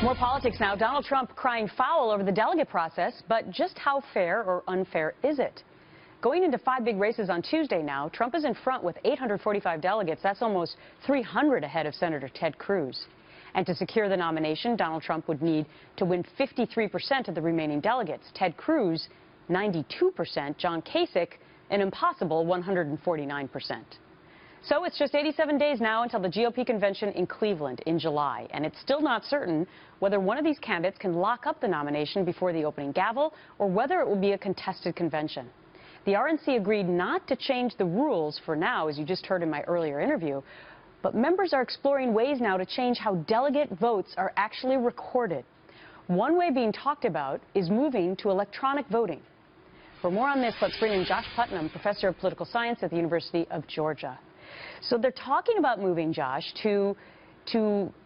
More politics now. Donald Trump crying foul over the delegate process, but just how fair or unfair is it? Going into 5 big races on Tuesday now, Trump is in front with 845 delegates. That's almost 300 ahead of Senator Ted Cruz. And to secure the nomination, Donald Trump would need to win 53% of the remaining delegates. Ted Cruz, 92%. John Kasich, an impossible 149%. So it's just 87 days now until the GOP convention in Cleveland in July, and it's still not certain whether one of these candidates can lock up the nomination before the opening gavel or whether it will be a contested convention. The RNC agreed not to change the rules for now, as you just heard in my earlier interview, but members are exploring ways now to change how delegate votes are actually recorded. One way being talked about is moving to electronic voting. For more on this, let's bring in Josh Putnam, professor of political science at the University of Georgia. So they're talking about moving, Josh, to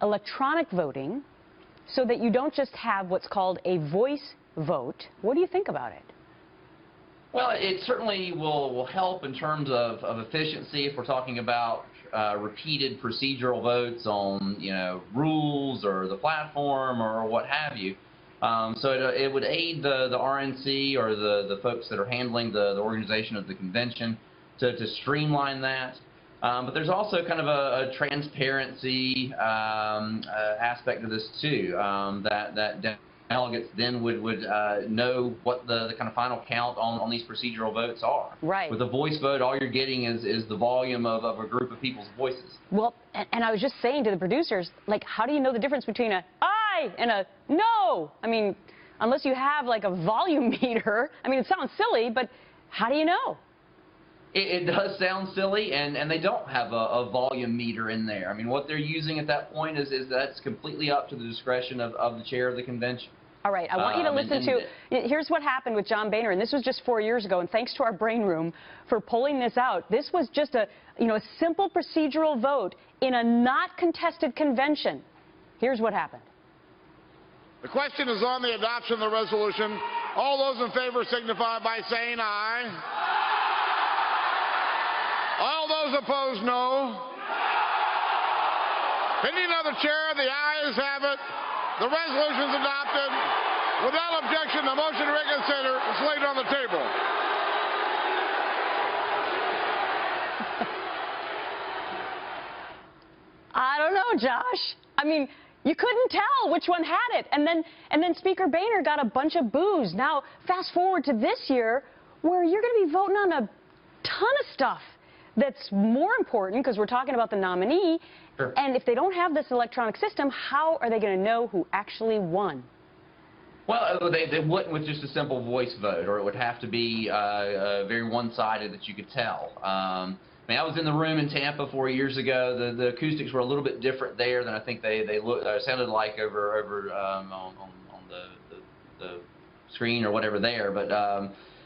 electronic voting so that you don't just have what's called a voice vote. What do you think about it? Well, it certainly will help in terms of efficiency if we're talking about repeated procedural votes on, rules or the platform or what have you. So it would aid the RNC or the folks that are handling the organization of the convention to streamline that. But there's also kind of a transparency aspect to this too, that delegates then would know what the kind of final count on these procedural votes are. Right. With a voice vote, all you're getting is the volume of a group of people's voices. Well, and I was just saying to the producers, like, how do you know the difference between a aye and a no? I mean, unless you have like a volume meter. I mean, it sounds silly, but how do you know? It does sound silly, and they don't have a volume meter in there. I mean, what they're using at that point is that's completely up to the discretion of the chair of the convention. All right, I want you to listen here's what happened with John Boehner, and this was just 4 years ago, and thanks to our brain room for pulling this out. This was just a simple procedural vote in a not contested convention. Here's what happened. The question is on the adoption of the resolution. All those in favor signify by saying aye. All those opposed, no. Pending of the chair, the ayes have it. The resolution is adopted. Without objection, the motion to reconsider is laid on the table. I don't know, Josh. I mean, you couldn't tell which one had it. And then Speaker Boehner got a bunch of boos. Now, fast forward to this year, where you're going to be voting on a ton of stuff that's more important, because we're talking about the nominee. Sure. And if they don't have this electronic system, how are they going to know who actually won? Well, they wouldn't with just a simple voice vote, or it would have to be very one-sided that you could tell. I mean, I was in the room in Tampa 4 years ago. The acoustics were a little bit different there than I think they sounded like over on the screen or whatever there, but.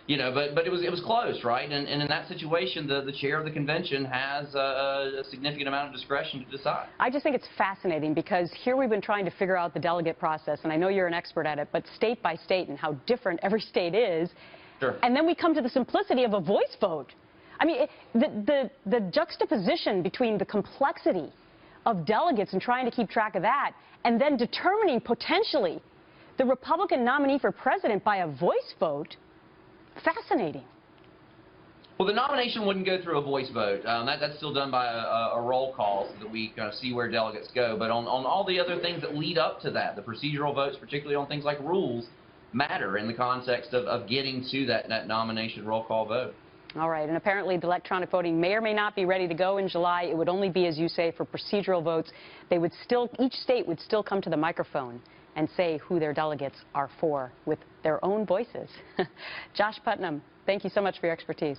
But it was close, right? And in that situation, the chair of the convention has a significant amount of discretion to decide. I just think it's fascinating, because here we've been trying to figure out the delegate process, and I know you're an expert at it, but state by state and how different every state is. Sure. And then we come to the simplicity of a voice vote. I mean, the juxtaposition between the complexity of delegates and trying to keep track of that, and then determining potentially the Republican nominee for president by a voice vote. Fascinating. Well, the nomination wouldn't go through a voice vote. That's still done by a roll call so that we kind of see where delegates go. But on all the other things that lead up to that, the procedural votes, particularly on things like rules, matter in the context of getting to that nomination roll call vote. All right, and apparently the electronic voting may or may not be ready to go in July. It would only be, as you say, for procedural votes. Each state would still come to the microphone and say who their delegates are for with their own voices. Josh Putnam, thank you so much for your expertise.